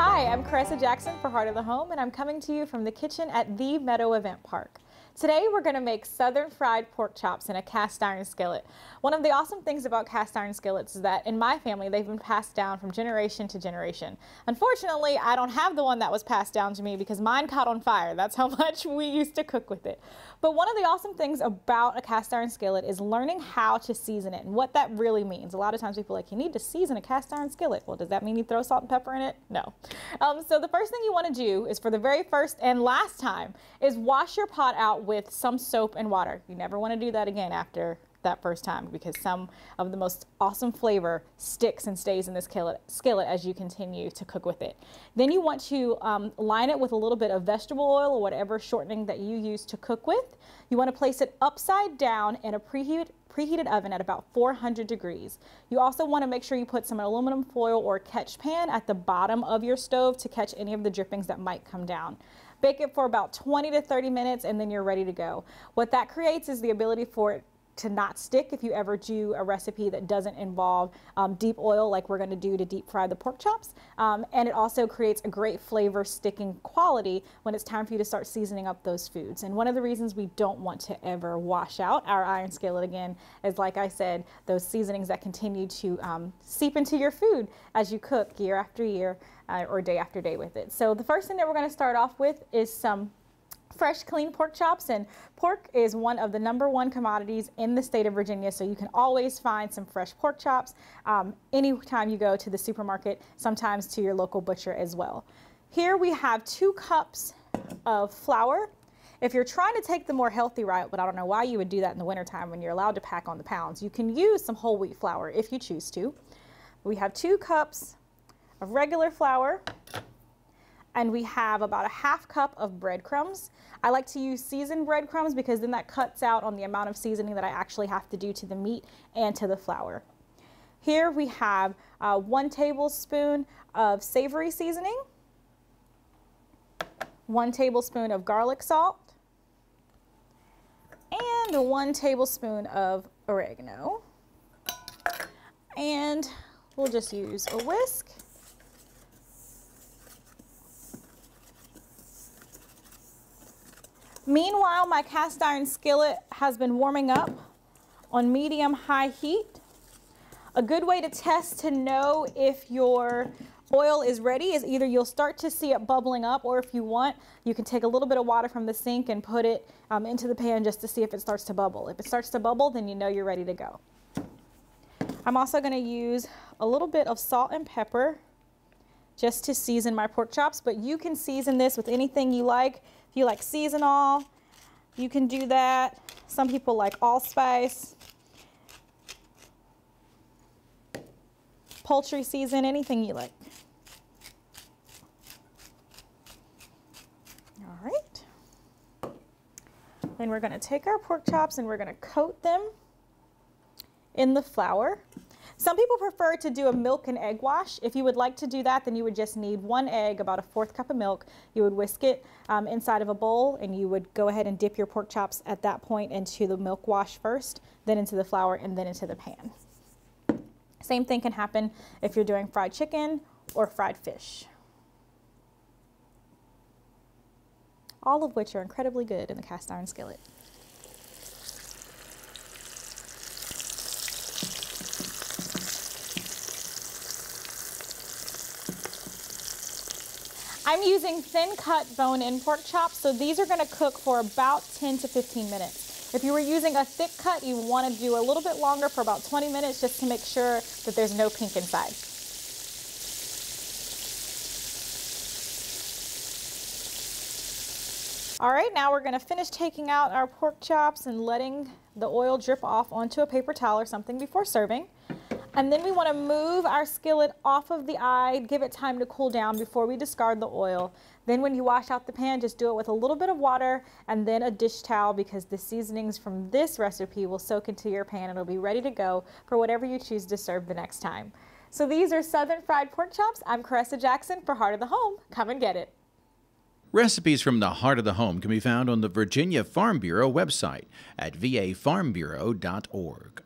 Hi, I'm Carissa Jackson for Heart of the Home, and I'm coming to you from the kitchen at the Meadow Event Park. Today we're going to make southern fried pork chops in a cast iron skillet. One of the awesome things about cast iron skillets is that in my family they've been passed down from generation to generation. Unfortunately, I don't have the one that was passed down to me because mine caught on fire. That's how much we used to cook with it. But one of the awesome things about a cast iron skillet is learning how to season it and what that really means. A lot of times people are like, you need to season a cast iron skillet. Well, does that mean you throw salt and pepper in it? No. So the first thing you want to do is, for the very first and last time, is wash your pot out with some soap and water. You never want to do that again after that first time, because some of the most awesome flavor sticks and stays in this skillet as you continue to cook with it. Then you want to line it with a little bit of vegetable oil or whatever shortening that you use to cook with. You want to place it upside down in a preheated oven at about 400 degrees. You also want to make sure you put some aluminum foil or catch pan at the bottom of your stove to catch any of the drippings that might come down. Bake it for about 20 to 30 minutes and then you're ready to go. What that creates is the ability for it to not stick if you ever do a recipe that doesn't involve deep oil like we're going to do to deep fry the pork chops. And it also creates a great flavor sticking quality when it's time for you to start seasoning up those foods. And one of the reasons we don't want to ever wash out our iron skillet again is, like I said, those seasonings that continue to seep into your food as you cook year after year or day after day with it. So the first thing that we're going to start off with is some fresh, clean pork chops, and pork is one of the #1 commodities in the state of Virginia, so you can always find some fresh pork chops anytime you go to the supermarket, sometimes to your local butcher as well. Here we have 2 cups of flour. If you're trying to take the more healthy route, but I don't know why you would do that in the wintertime when you're allowed to pack on the pounds, you can use some whole wheat flour if you choose to. We have 2 cups of regular flour, and we have about a ½ cup of breadcrumbs. I like to use seasoned breadcrumbs because then that cuts out on the amount of seasoning that I actually have to do to the meat and to the flour. Here we have 1 tablespoon of savory seasoning, 1 tablespoon of garlic salt, and 1 tablespoon of oregano. And we'll just use a whisk. Meanwhile, my cast iron skillet has been warming up on medium-high heat. A good way to test to know if your oil is ready is either you'll start to see it bubbling up, or if you want, you can take a little bit of water from the sink and put it into the pan just to see if it starts to bubble. If it starts to bubble, then you know you're ready to go. I'm also going to use a little bit of salt and pepper just to season my pork chops, but you can season this with anything you like. If you like seasonal, you can do that. Some people like allspice, poultry season, anything you like. All right. Then we're going to take our pork chops and we're going to coat them in the flour. Some people prefer to do a milk and egg wash. If you would like to do that, then you would just need 1 egg, about a 1/4 cup of milk. You would whisk it inside of a bowl, and you would go ahead and dip your pork chops at that point into the milk wash first, then into the flour, and then into the pan. Same thing can happen if you're doing fried chicken or fried fish. All of which are incredibly good in the cast iron skillet. I'm using thin cut bone-in pork chops, so these are going to cook for about 10 to 15 minutes. If you were using a thick cut, you want to do a little bit longer, for about 20 minutes, just to make sure that there's no pink inside. All right, now we're going to finish taking out our pork chops and letting the oil drip off onto a paper towel or something before serving. And then we want to move our skillet off of the eye, give it time to cool down before we discard the oil. Then when you wash out the pan, just do it with a little bit of water and then a dish towel, because the seasonings from this recipe will soak into your pan and it'll be ready to go for whatever you choose to serve the next time. So these are southern fried pork chops. I'm Carissa Jackson for Heart of the Home. Come and get it. Recipes from the Heart of the Home can be found on the Virginia Farm Bureau website at vafarmbureau.org.